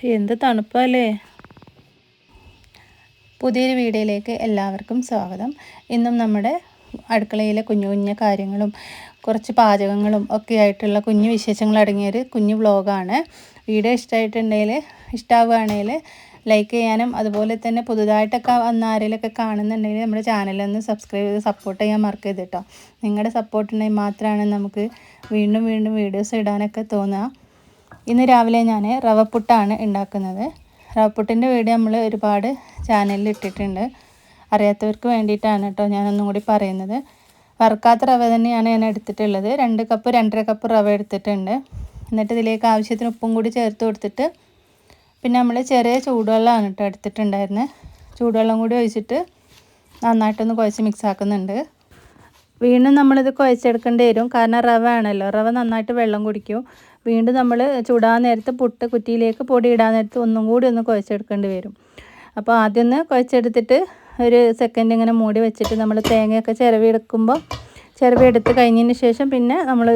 എന്ത് തണുപ്പല്ലേ. പുതിയൊരു വീഡിയോയിലേക്ക് എല്ലാവർക്കും സ്വാഗതം. ഇന്നും നമ്മുടെ അടുക്കളയിലെ കുഞ്ഞു കുഞ്ഞു കാര്യങ്ങളും കുറച്ച് പാചകങ്ങളും ഒക്കെ ആയിട്ടുള്ള കുഞ്ഞു വിശേഷങ്ങൾ അടങ്ങിയൊരു കുഞ്ഞു വ്ളോഗാണ്. വീഡിയോ ഇഷ്ടമാവുകയാണെങ്കിൽ ലൈക്ക് ചെയ്യാനും അതുപോലെ തന്നെ പുതുതായിട്ടൊക്കെ വന്ന ആരെങ്കിലുമൊക്കെ കാണുന്നുണ്ടെങ്കിൽ നമ്മുടെ ചാനലൊന്ന് സബ്സ്ക്രൈബ് ചെയ്ത് സപ്പോർട്ട് ചെയ്യാൻ മറക്കരുത് കേട്ടോ. നിങ്ങളുടെ സപ്പോർട്ടുണ്ടെങ്കിൽ മാത്രമാണ് നമുക്ക് വീണ്ടും വീണ്ടും വീഡിയോസ് ഇടാനൊക്കെ തോന്നുക. ഇന്ന് രാവിലെ ഞാൻ റവപ്പുട്ടാണ് ഉണ്ടാക്കുന്നത്. റവപ്പുട്ടിൻ്റെ വീഡിയോ നമ്മൾ ഒരുപാട് ചാനലിൽ ഇട്ടിട്ടുണ്ട്. അറിയാത്തവർക്ക് വേണ്ടിയിട്ടാണ് കേട്ടോ ഞാനൊന്നും കൂടി പറയുന്നത്. വറുക്കാത്ത റവ തന്നെയാണ് ഞാൻ എടുത്തിട്ടുള്ളത്. 2 കപ്പ് 2.5 കപ്പ് റവ എടുത്തിട്ടുണ്ട്. എന്നിട്ട് ഇതിലേക്ക് ആവശ്യത്തിന് ഉപ്പും കൂടി ചേർത്ത് കൊടുത്തിട്ട് പിന്നെ നമ്മൾ ചെറിയ ചൂടുവെള്ളമാണ് കേട്ടോ എടുത്തിട്ടുണ്ടായിരുന്നത്. ചൂടുവെള്ളം കൂടി ഒഴിച്ചിട്ട് നന്നായിട്ടൊന്ന് കുഴച്ച് മിക്സ് ആക്കുന്നുണ്ട്. വീണ്ടും നമ്മളിത് കുഴച്ചെടുക്കേണ്ടി വരും, കാരണം റവ ആണല്ലോ, റവ നന്നായിട്ട് വെള്ളം കുടിക്കും. വീണ്ടും നമ്മൾ ചൂടാൻ നേരത്ത് പുട്ട് കുറ്റിയിലേക്ക് പൊടി ഇടാൻ നേരത്ത് ഒന്നും കൂടി ഒന്ന് കുഴച്ചെടുക്കേണ്ടി വരും. അപ്പോൾ ആദ്യം ഒന്ന് കുഴച്ചെടുത്തിട്ട് ഒരു സെക്കൻഡ് ഇങ്ങനെ മൂടി വെച്ചിട്ട് നമ്മൾ തേങ്ങയൊക്കെ ചിരവി എടുത്ത് കഴിഞ്ഞതിന് ശേഷം പിന്നെ നമ്മൾ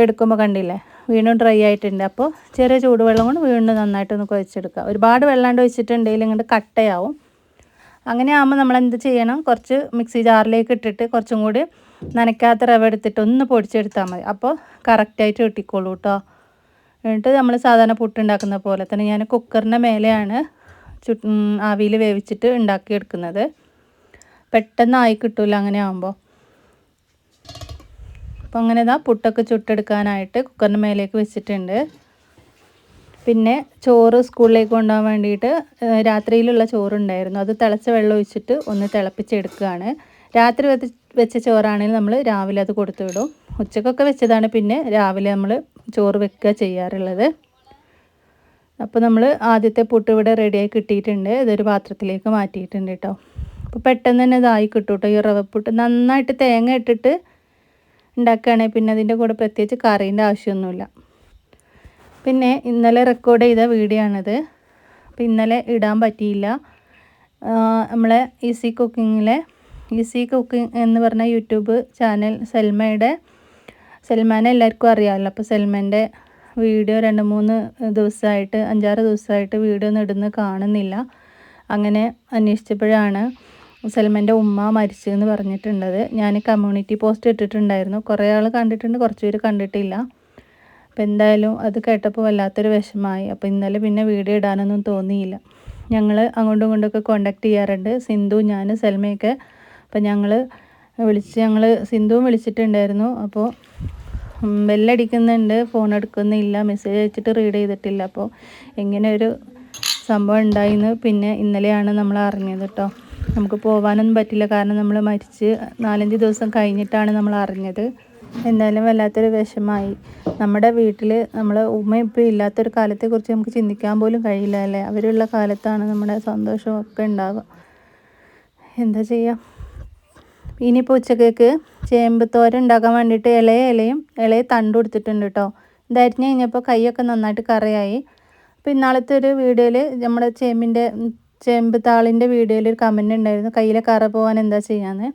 എടുക്കുമ്പോൾ കണ്ടില്ലേ വീണ്ടും ഡ്രൈ ആയിട്ടുണ്ട്. അപ്പോൾ ചെറിയ ചൂടുവെള്ളം കൊണ്ട് വീണ്ടും നന്നായിട്ടൊന്ന് കുഴച്ചെടുക്കുക. ഒരുപാട് വെള്ളാണ്ട് ഒഴിച്ചിട്ടുണ്ടെങ്കിൽ ഇങ്ങോട്ട് കട്ടയാവും. അങ്ങനെ ആകുമ്പോൾ നമ്മൾ എന്ത് ചെയ്യണം, കുറച്ച് മിക്സി ജാറിലേക്ക് ഇട്ടിട്ട് കുറച്ചും കൂടി നനയ്ക്കാത്ത റവ എടുത്തിട്ട് ഒന്ന് പൊടിച്ചെടുത്താൽ മതി. അപ്പോൾ കറക്റ്റായിട്ട് കിട്ടിക്കോളൂ കേട്ടോ. എന്നിട്ട് നമ്മൾ സാധാരണ പുട്ടുണ്ടാക്കുന്ന പോലെ തന്നെ ഞാൻ കുക്കറിൻ്റെ മേലെയാണ് ആവിയിൽ വേവിച്ചിട്ട് ഉണ്ടാക്കിയെടുക്കുന്നത്. പെട്ടെന്നായി കിട്ടില്ല അങ്ങനെ ആകുമ്പോൾ. അപ്പോൾ അങ്ങനെ പുട്ടൊക്കെ ചുട്ടെടുക്കാനായിട്ട് കുക്കറിൻ്റെ മേലേക്ക് വെച്ചിട്ടുണ്ട്. പിന്നെ ചോറ് സ്കൂളിലേക്ക് കൊണ്ടുപോകാൻ വേണ്ടിയിട്ട് രാത്രിയിലുള്ള ചോറുണ്ടായിരുന്നു. അത് തിളച്ച വെള്ളം ഒഴിച്ചിട്ട് ഒന്ന് തിളപ്പിച്ചെടുക്കുകയാണ്. രാത്രി വെച്ച ചോറാണെങ്കിൽ നമ്മൾ രാവിലെ അത് കൊടുത്തു വിടും. ഉച്ചക്കൊക്കെ വെച്ചതാണ് പിന്നെ രാവിലെ നമ്മൾ ചോറ് വെക്കുക ചെയ്യാറുള്ളത്. അപ്പോൾ നമ്മൾ ആദ്യത്തെ പുട്ട് ഇവിടെ റെഡിയായി കിട്ടിയിട്ടുണ്ട്. ഇതൊരു പാത്രത്തിലേക്ക് മാറ്റിയിട്ടുണ്ട് കേട്ടോ. അപ്പോൾ പെട്ടെന്ന് തന്നെ ഇതായി കിട്ടും കേട്ടോ. ഈ റവപ്പുട്ട് നന്നായിട്ട് തേങ്ങ ഇട്ടിട്ട് ഉണ്ടാക്കുകയാണെങ്കിൽ പിന്നെ അതിൻ്റെ കൂടെ പ്രത്യേകിച്ച് കറീൻ്റെ ആവശ്യമൊന്നുമില്ല. പിന്നെ ഇന്നലെ റെക്കോർഡ് ചെയ്ത വീഡിയോ ആണിത്. അപ്പോൾ ഇന്നലെ ഇടാൻ പറ്റിയില്ല. നമ്മളെ ഈസി കുക്കിംഗ് എന്ന് പറഞ്ഞ യൂട്യൂബ് ചാനൽ സൽമാനെ എല്ലാവർക്കും അറിയാമല്ലോ. അപ്പോൾ സൽമാൻ്റെ വീഡിയോ 2-3 ദിവസമായിട്ട് 5-6 ദിവസമായിട്ട് വീഡിയോ ഒന്നും ഇടുന്നത് കാണുന്നില്ല. അങ്ങനെ അന്വേഷിച്ചപ്പോഴാണ് സൽമാൻ്റെ ഉമ്മ മരിച്ചതെന്ന് പറഞ്ഞിട്ടുള്ളത്. ഞാൻ കമ്മ്യൂണിറ്റി പോസ്റ്റ് ഇട്ടിട്ടുണ്ടായിരുന്നു. കുറേ ആൾ കണ്ടിട്ടുണ്ട്, കുറച്ച് പേര് കണ്ടിട്ടില്ല. അപ്പോൾ എന്തായാലും അത് കേട്ടപ്പോൾ വല്ലാത്തൊരു വിഷമമായി. അപ്പോൾ ഇന്നലെ പിന്നെ വീഡിയോ ഇടാനൊന്നും തോന്നിയില്ല. ഞങ്ങൾ അങ്ങോട്ടും ഇങ്ങോട്ടൊക്കെ കോണ്ടാക്ട് ചെയ്യാറുണ്ട്, സിന്ധു, ഞാൻ, സൽമയൊക്കെ. അപ്പോൾ ഞങ്ങൾ സിന്ധുവും വിളിച്ചിട്ടുണ്ടായിരുന്നു. അപ്പോൾ ബെല്ലടിക്കുന്നുണ്ട്, ഫോൺ എടുക്കുന്നില്ല, മെസ്സേജ് അയച്ചിട്ട് റീഡ് ചെയ്തിട്ടില്ല. അപ്പോൾ ഇങ്ങനെ ഒരു സംഭവം ഉണ്ടായിന്ന് പിന്നെ ഇന്നലെയാണ് നമ്മൾ അറിഞ്ഞത് കേട്ടോ. നമുക്ക് പോകാനൊന്നും പറ്റില്ല, കാരണം നമ്മൾ മരിച്ച് 4-5 ദിവസം കഴിഞ്ഞിട്ടാണ് നമ്മൾ അറിഞ്ഞത്. എന്തായാലും വല്ലാത്തൊരു വിഷമമായി. നമ്മുടെ വീട്ടിൽ നമ്മൾ ഉമ്മ ഇപ്പം ഇല്ലാത്തൊരു കാലത്തെക്കുറിച്ച് നമുക്ക് ചിന്തിക്കാൻ പോലും കഴിയില്ല അല്ലേ. അവരുള്ള കാലത്താണ് നമ്മുടെ സന്തോഷമൊക്കെ ഉണ്ടാവുക. എന്താ ചെയ്യുക. ഇനിയിപ്പോൾ ഉച്ചക്കേക്ക് ചേമ്പ് തോരൻ ഉണ്ടാക്കാൻ വേണ്ടിയിട്ട് ഇലയെ തണ്ട് കൊടുത്തിട്ടുണ്ട് കേട്ടോ. ഇതരിഞ്ഞ് കഴിഞ്ഞപ്പോൾ കൈയൊക്കെ നന്നായിട്ട് കറയായി. അപ്പോൾ ഇന്നാളത്തെ ഒരു വീഡിയോയിൽ നമ്മുടെ ചേമ്പ് താളിൻ്റെ വീഡിയോയിൽ ഒരു കമൻറ്റ് ഉണ്ടായിരുന്നു, കയ്യിലെ കറ പോകാൻ എന്താ ചെയ്യാന്ന്.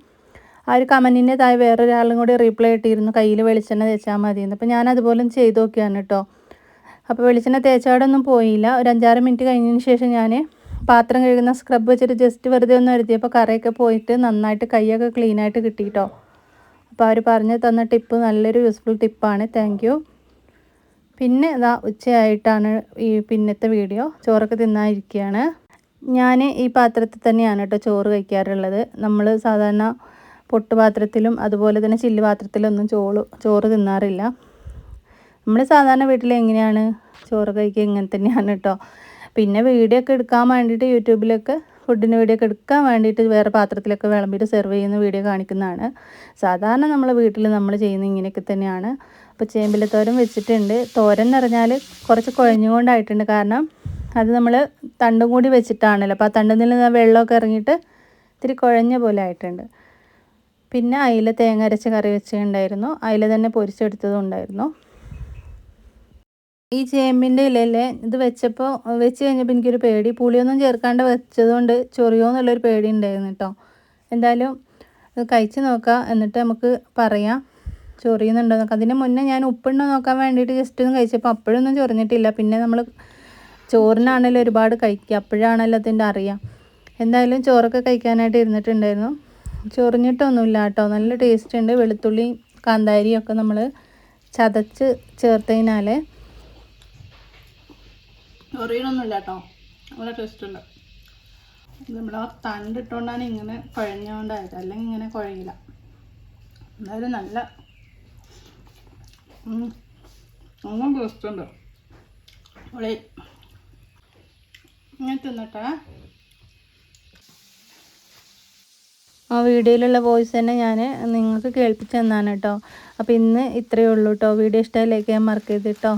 ആ ഒരു കമൻറ്റിൻ്റെ താഴെ വേറൊരാളും കൂടി റീപ്ലൈ ഇട്ടിരുന്നു, കയ്യിൽ വെളിച്ചെണ്ണ തേച്ചാൽ മതിയെന്ന്. അപ്പോൾ ഞാൻ അതുപോലെ ചെയ്ത് നോക്കിയാണ് കേട്ടോ. അപ്പോൾ വെളിച്ചെണ്ണ തേച്ചോടൊന്നും പോയില്ല. ഒരു 5-6 മിനിറ്റ് കഴിഞ്ഞതിന് ശേഷം ഞാൻ പാത്രം കഴുകുന്ന സ്ക്രബ് വെച്ചിട്ട് ജസ്റ്റ് വെറുതെ ഒന്ന് എഴുതിയപ്പോൾ കറയൊക്കെ പോയിട്ട് നന്നായിട്ട് കൈയൊക്കെ ക്ലീനായിട്ട് കിട്ടി കേട്ടോ. അപ്പോൾ അവർ പറഞ്ഞു തന്ന ടിപ്പ് നല്ലൊരു യൂസ്ഫുൾ ടിപ്പാണ്. Thank you. പിന്നെ ഉച്ചയായിട്ടാണ് ഈ പിന്നത്തെ വീഡിയോ. ചോറൊക്കെ തിന്നാതിരിക്കുകയാണ്. ഞാൻ ഈ പാത്രത്തിൽ തന്നെയാണ് കേട്ടോ ചോറ് കഴിക്കാറുള്ളത്. നമ്മൾ സാധാരണ പൊട്ടുപാത്രത്തിലും അതുപോലെ തന്നെ ചില്ല് പാത്രത്തിലൊന്നും ചോറ് തിന്നാറില്ല. നമ്മൾ സാധാരണ വീട്ടിൽ എങ്ങനെയാണ് ചോറ് കഴിക്കുക ഇങ്ങനെ തന്നെയാണ് കേട്ടോ. പിന്നെ വീഡിയോ ഒക്കെ എടുക്കാൻ വേണ്ടിയിട്ട് യൂട്യൂബിലൊക്കെ ഫുഡിൻ്റെ വീഡിയോ ഒക്കെ എടുക്കാൻ വേണ്ടിയിട്ട് വേറെ പാത്രത്തിലൊക്കെ വിളമ്പിയിട്ട് സെർവ് ചെയ്യുന്ന വീഡിയോ കാണിക്കുന്നതാണ്. സാധാരണ നമ്മളെ വീട്ടിൽ നമ്മൾ ചെയ്യുന്ന ഇങ്ങനെയൊക്കെ തന്നെയാണ്. അപ്പോൾ ചേമ്പില തോരൻ വെച്ചിട്ടുണ്ട്. തോരൻ എന്ന് പറഞ്ഞാൽ കുറച്ച് കുഴഞ്ഞുകൊണ്ടായിട്ടുണ്ട്, കാരണം അത് നമ്മൾ തണ്ടും കൂടി വെച്ചിട്ടാണല്ലോ. അപ്പോൾ ആ തണ്ടിൽ നിന്ന് വെള്ളമൊക്കെ ഇറങ്ങിയിട്ട് ഇത്തിരി കുഴഞ്ഞ പോലെ ആയിട്ടുണ്ട്. പിന്നെ അയില തേങ്ങ അരച്ച കറി വെച്ചിട്ടുണ്ടായിരുന്നു. അയില തന്നെ പൊരിച്ചെടുത്തതും ഉണ്ടായിരുന്നു. ഈ ചേമ്പിൻ്റെ ഇലയിലെ ഇത് വെച്ച് കഴിഞ്ഞപ്പോൾ എനിക്കൊരു പേടി, പുളിയൊന്നും ചേർക്കാണ്ട് വെച്ചതുകൊണ്ട് ചൊറിയോ എന്നുള്ളൊരു പേടി ഉണ്ടായിരുന്നു കേട്ടോ. എന്തായാലും കഴിച്ച് നോക്കാം, എന്നിട്ട് നമുക്ക് പറയാം ചൊറിയുന്നുണ്ടോ എന്നൊക്കെ. അതിന് മുന്നേ ഞാൻ ഉപ്പുണ്ടോ നോക്കാൻ വേണ്ടിയിട്ട് ജസ്റ്റ് ഒന്ന് കഴിച്ചപ്പോൾ അപ്പോഴൊന്നും ചൊറിഞ്ഞിട്ടില്ല. പിന്നെ നമ്മൾ ചോറിനാണല്ലോ ഒരുപാട് കഴിക്കുക, അപ്പോഴാണല്ലോ അതിൻ്റെ അറിയാം. എന്തായാലും ചോറൊക്കെ കഴിക്കാനായിട്ട് ഇരുന്നിട്ടുണ്ടായിരുന്നു. ചൊറിഞ്ഞിട്ടൊന്നുമില്ല കേട്ടോ, നല്ല ടേസ്റ്റ് ഉണ്ട്. വെളുത്തുള്ളി കാന്താരിയൊക്കെ നമ്മൾ ചതച്ച് ചേർത്തതിനാൽ ചൊറിയണമൊന്നുമില്ല കേട്ടോ, നല്ല ടേസ്റ്റ് ഉണ്ട്. നമ്മൾ ആ തണ്ടിട്ടുകൊണ്ടാണ് ഇങ്ങനെ കുഴഞ്ഞുകൊണ്ടായത്, അല്ലെങ്കിൽ ഇങ്ങനെ കുഴയില്ല. എന്തായാലും നല്ല ടേസ്റ്റ് ഉണ്ട്. അവിടെ ഇങ്ങനെ തിന്നട്ടെ. ആ വീഡിയോയിലുള്ള വോയിസ് തന്നെ ഞാൻ നിങ്ങൾക്ക് കേൾപ്പിച്ച് തന്നാണ് കേട്ടോ. അപ്പോൾ ഇന്ന് ഇത്രയേ ഉള്ളൂ കേട്ടോ. വീഡിയോ ഇഷ്ടമായി ലൈക്ക് ചെയ്യാൻ മറക്കരുത് കേട്ടോ.